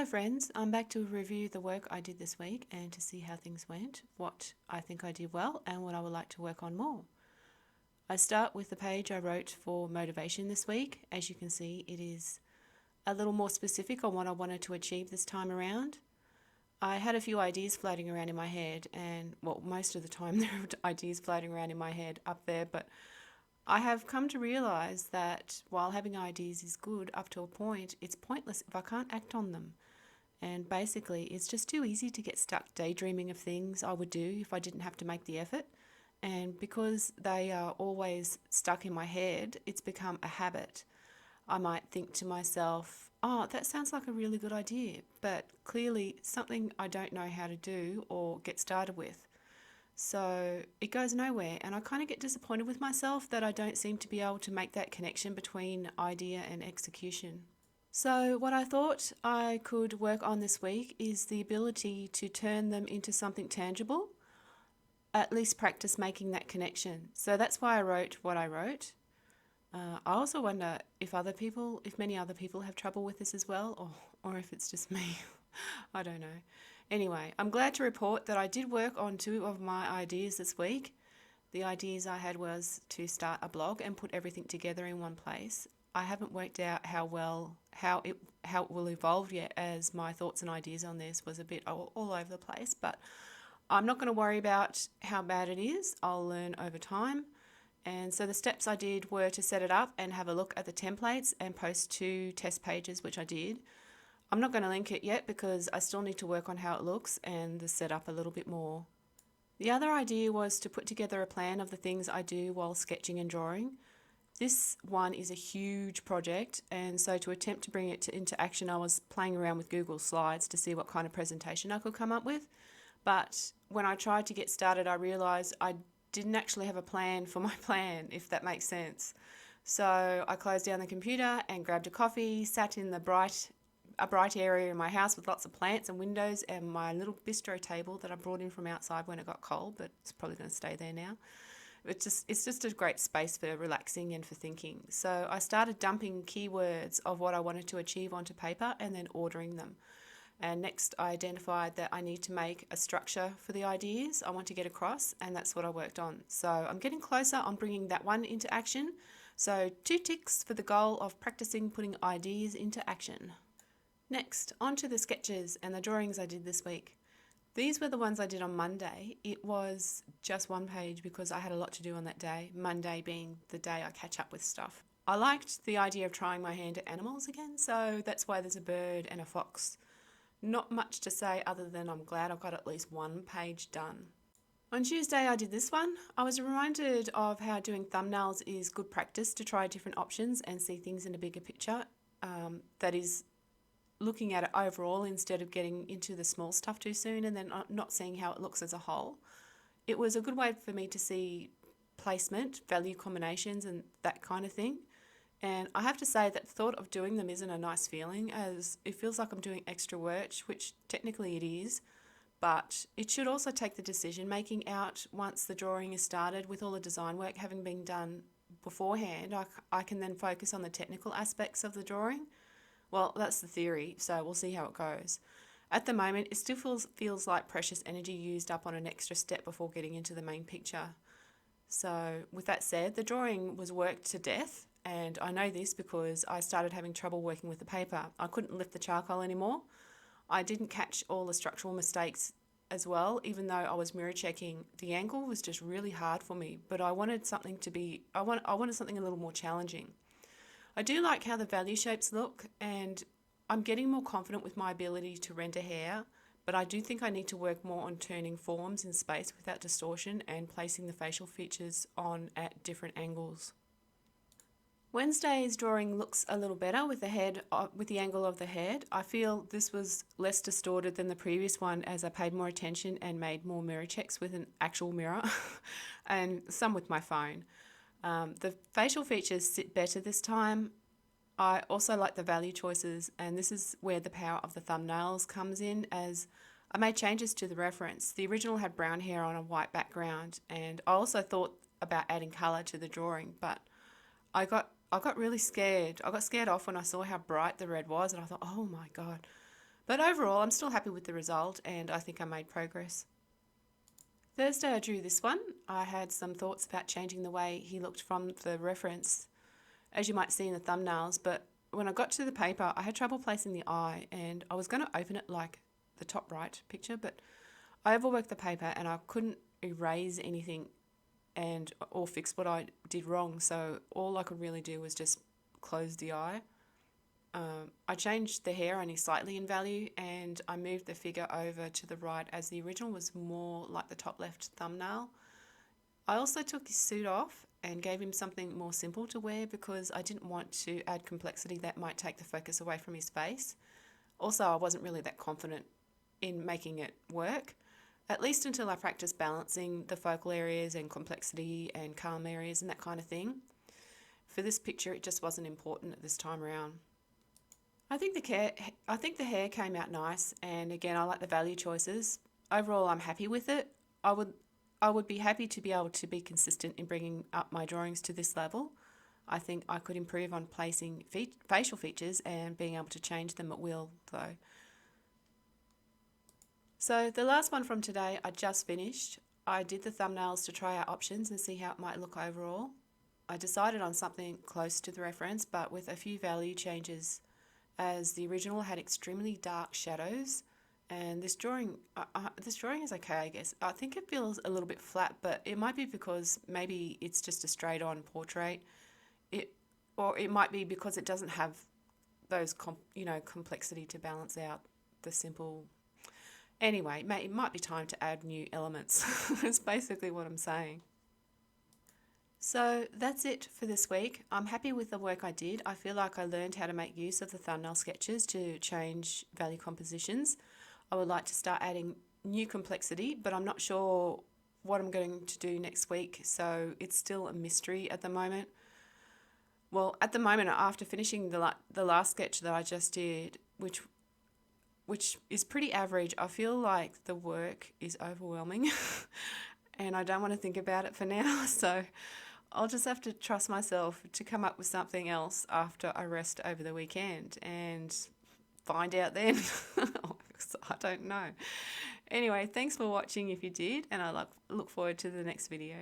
Hello friends, I'm back to review the work I did this week and to see how things went, what I think I did well and what I would like to work on more. I start with the page I wrote for motivation this week. As you can see, it is a little more specific on what I wanted to achieve this time around. I had a few ideas floating around in my head and, well, most of the time there are ideas floating around in my head up there, but I have come to realise that while having ideas is good up to a point, it's pointless if I can't act on them. And basically, it's just too easy to get stuck daydreaming of things I would do if I didn't have to make the effort. And because they are always stuck in my head, it's become a habit. I might think to myself, oh, that sounds like a really good idea, but clearly something I don't know how to do or get started with. So it goes nowhere, and I kind of get disappointed with myself that I don't seem to be able to make that connection between idea and execution. So, what I thought I could work on this week is the ability to turn them into something tangible, at least practice making that connection. So, that's why I wrote what I wrote. I also wonder if many other people have trouble with this as well, or if it's just me. I don't know. Anyway, I'm glad to report that I did work on two of my ideas this week. The ideas I had was to start a blog and put everything together in one place. I haven't worked out how it will evolve yet, as my thoughts and ideas on this was a bit all over the place, but I'm not going to worry about how bad it is. I'll learn over time. And so the steps I did were to set it up and have a look at the templates and post 2 test pages, which I did. I'm not going to link it yet because I still need to work on how it looks and the setup a little bit more. The other idea was to put together a plan of the things I do while sketching and drawing. This one is a huge project, and so to attempt to bring it into action, I was playing around with Google Slides to see what kind of presentation I could come up with. But when I tried to get started, I realised I didn't actually have a plan for my plan, if that makes sense. So I closed down the computer and grabbed a coffee, sat in a bright area in my house with lots of plants and windows and my little bistro table that I brought in from outside when it got cold, but it's probably going to stay there now. It's just a great space for relaxing and for thinking. So I started dumping keywords of what I wanted to achieve onto paper and then ordering them. And next I identified that I need to make a structure for the ideas I want to get across, and that's what I worked on. So I'm getting closer on bringing that one into action. So 2 ticks for the goal of practicing putting ideas into action. Next, on to the sketches and the drawings I did this week. These were the ones I did on Monday. It was just one page because I had a lot to do on that day, Monday being the day I catch up with stuff. I liked the idea of trying my hand at animals again, so that's why there's a bird and a fox. Not much to say other than I'm glad I've got at least one page done. On Tuesday I did this one. I was reminded of how doing thumbnails is good practice to try different options and see things in a bigger picture. That is, looking at it overall instead of getting into the small stuff too soon and then not seeing how it looks as a whole. It was a good way for me to see placement, value combinations and that kind of thing. And I have to say that the thought of doing them isn't a nice feeling, as it feels like I'm doing extra work, which technically it is, but it should also take the decision making out once the drawing is started. With all the design work having been done beforehand, I can then focus on the technical aspects of the drawing. Well, that's the theory, so we'll see how it goes. At the moment, it still feels like precious energy used up on an extra step before getting into the main picture. So with that said, the drawing was worked to death, and I know this because I started having trouble working with the paper. I couldn't lift the charcoal anymore. I didn't catch all the structural mistakes as well, even though I was mirror checking. The angle was just really hard for me, but I wanted something I wanted something a little more challenging. I do like how the value shapes look, and I'm getting more confident with my ability to render hair, but I do think I need to work more on turning forms in space without distortion and placing the facial features on at different angles. Wednesday's drawing looks a little better with the angle of the head. I feel this was less distorted than the previous one, as I paid more attention and made more mirror checks with an actual mirror and some with my phone. The facial features sit better this time. I also like the value choices, and this is where the power of the thumbnails comes in, as I made changes to the reference. The original had brown hair on a white background, and I also thought about adding colour to the drawing, but I got really scared. I got scared off when I saw how bright the red was, and I thought, oh my God. But overall, I'm still happy with the result and I think I made progress. Thursday I drew this one. I had some thoughts about changing the way he looked from the reference, as you might see in the thumbnails, but when I got to the paper, I had trouble placing the eye and I was going to open it like the top right picture, but I overworked the paper and I couldn't erase anything or fix what I did wrong, so all I could really do was just close the eye. I changed the hair only slightly in value and I moved the figure over to the right as the original was more like the top left thumbnail. I also took his suit off and gave him something more simple to wear because I didn't want to add complexity that might take the focus away from his face. Also, I wasn't really that confident in making it work, at least until I practiced balancing the focal areas and complexity and calm areas and that kind of thing. For this picture, it just wasn't important at this time around. I think the hair came out nice, and again, I like the value choices. Overall, I'm happy with it. I would be happy to be able to be consistent in bringing up my drawings to this level. I think I could improve on placing facial features and being able to change them at will, though. So the last one from today, I just finished. I did the thumbnails to try out options and see how it might look overall. I decided on something close to the reference, but with a few value changes, as the original had extremely dark shadows, and this drawing is okay, I guess. I think it feels a little bit flat, but it might be because maybe it's just a straight-on portrait. Or it might be because it doesn't have those complexity to balance out the simple. Anyway, it might be time to add new elements. That's basically what I'm saying. So that's it for this week. I'm happy with the work I did. I feel like I learned how to make use of the thumbnail sketches to change value compositions. I would like to start adding new complexity, but I'm not sure what I'm going to do next week, so it's still a mystery at the moment. Well, at the moment, after finishing the last sketch that I just did, which is pretty average, I feel like the work is overwhelming and I don't want to think about it for now, so I'll just have to trust myself to come up with something else after I rest over the weekend and find out then. I don't know. Anyway, thanks for watching if you did, and I look forward to the next video.